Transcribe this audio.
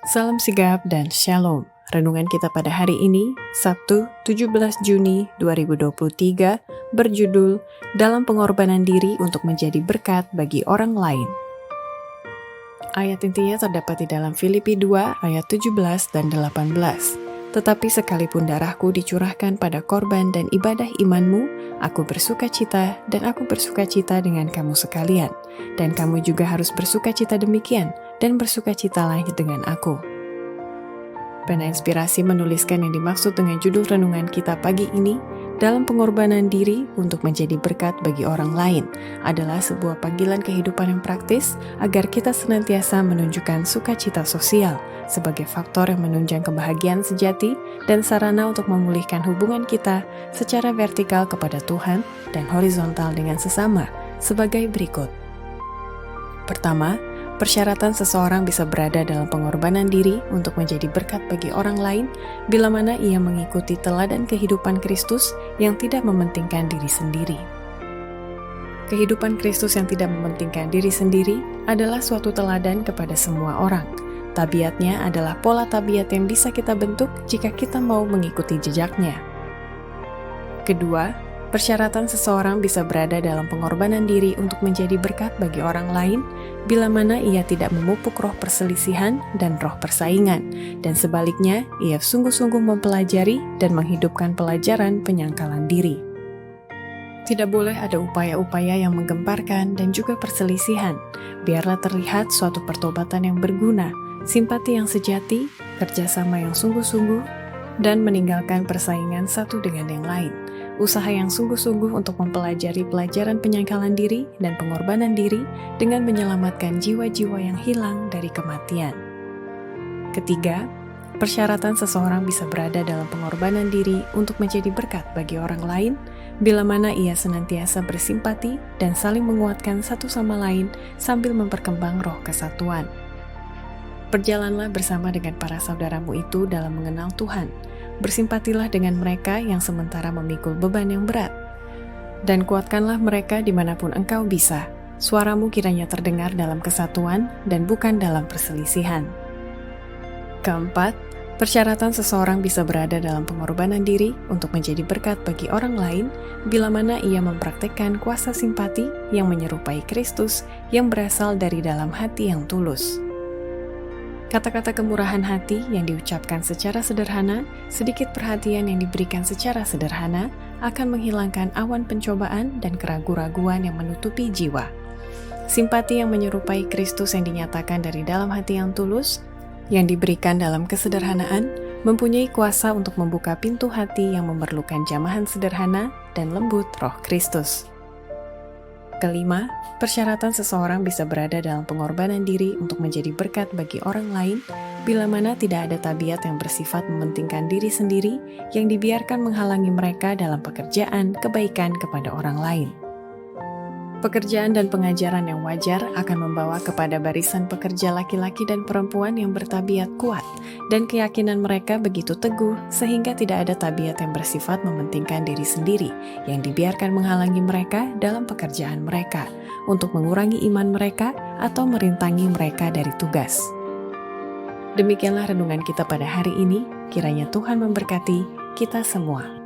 Salam sigap dan shalom. Renungan kita pada hari ini, Sabtu 17 Juni 2023, berjudul Dalam Pengorbanan Diri untuk Menjadi Berkat Bagi Orang Lain. Ayat intinya terdapat di dalam Filipi 2 ayat 17 dan 18. Tetapi sekalipun darahku dicurahkan pada korban dan ibadah imanmu, aku bersukacita dan aku bersukacita dengan kamu sekalian. Dan kamu juga harus bersukacita demikian dan bersukacitalah dengan aku. Pena Inspirasi menuliskan yang dimaksud dengan judul renungan kita pagi ini, dalam pengorbanan diri untuk menjadi berkat bagi orang lain, adalah sebuah panggilan kehidupan yang praktis agar kita senantiasa menunjukkan sukacita sosial sebagai faktor yang menunjang kebahagiaan sejati dan sarana untuk memulihkan hubungan kita secara vertikal kepada Tuhan dan horizontal dengan sesama sebagai berikut. Pertama, persyaratan seseorang bisa berada dalam pengorbanan diri untuk menjadi berkat bagi orang lain bila mana ia mengikuti teladan kehidupan Kristus yang tidak mementingkan diri sendiri. Kehidupan Kristus yang tidak mementingkan diri sendiri adalah suatu teladan kepada semua orang. Tabiatnya adalah pola tabiat yang bisa kita bentuk jika kita mau mengikuti jejaknya. Kedua, persyaratan seseorang bisa berada dalam pengorbanan diri untuk menjadi berkat bagi orang lain bila mana ia tidak memupuk roh perselisihan dan roh persaingan, dan sebaliknya ia sungguh-sungguh mempelajari dan menghidupkan pelajaran penyangkalan diri. Tidak boleh ada upaya-upaya yang menggemparkan dan juga perselisihan. Biarlah terlihat suatu pertobatan yang berguna, simpati yang sejati, kerjasama yang sungguh-sungguh, dan meninggalkan persaingan satu dengan yang lain. Usaha yang sungguh-sungguh untuk mempelajari pelajaran penyangkalan diri dan pengorbanan diri dengan menyelamatkan jiwa-jiwa yang hilang dari kematian. Ketiga, persyaratan seseorang bisa berada dalam pengorbanan diri untuk menjadi berkat bagi orang lain bila mana ia senantiasa bersimpati dan saling menguatkan satu sama lain sambil memperkembang roh kesatuan. Berjalanlah bersama dengan para saudaramu itu dalam mengenal Tuhan. Bersimpatilah dengan mereka yang sementara memikul beban yang berat. Dan kuatkanlah mereka dimanapun engkau bisa. Suaramu kiranya terdengar dalam kesatuan dan bukan dalam perselisihan. Keempat, persyaratan seseorang bisa berada dalam pengorbanan diri untuk menjadi berkat bagi orang lain bila mana ia mempraktekkan kuasa simpati yang menyerupai Kristus yang berasal dari dalam hati yang tulus. Kata-kata kemurahan hati yang diucapkan secara sederhana, sedikit perhatian yang diberikan secara sederhana, akan menghilangkan awan pencobaan dan keraguan-raguan yang menutupi jiwa. Simpati yang menyerupai Kristus yang dinyatakan dari dalam hati yang tulus, yang diberikan dalam kesederhanaan, mempunyai kuasa untuk membuka pintu hati yang memerlukan jamahan sederhana dan lembut roh Kristus. Kelima, persyaratan seseorang bisa berada dalam pengorbanan diri untuk menjadi berkat bagi orang lain bila mana tidak ada tabiat yang bersifat mementingkan diri sendiri yang dibiarkan menghalangi mereka dalam pekerjaan kebaikan kepada orang lain. Pekerjaan dan pengajaran yang wajar akan membawa kepada barisan pekerja laki-laki dan perempuan yang bertabiat kuat, dan keyakinan mereka begitu teguh sehingga tidak ada tabiat yang bersifat mementingkan diri sendiri yang dibiarkan menghalangi mereka dalam pekerjaan mereka, untuk mengurangi iman mereka atau merintangi mereka dari tugas. Demikianlah renungan kita pada hari ini, kiranya Tuhan memberkati kita semua.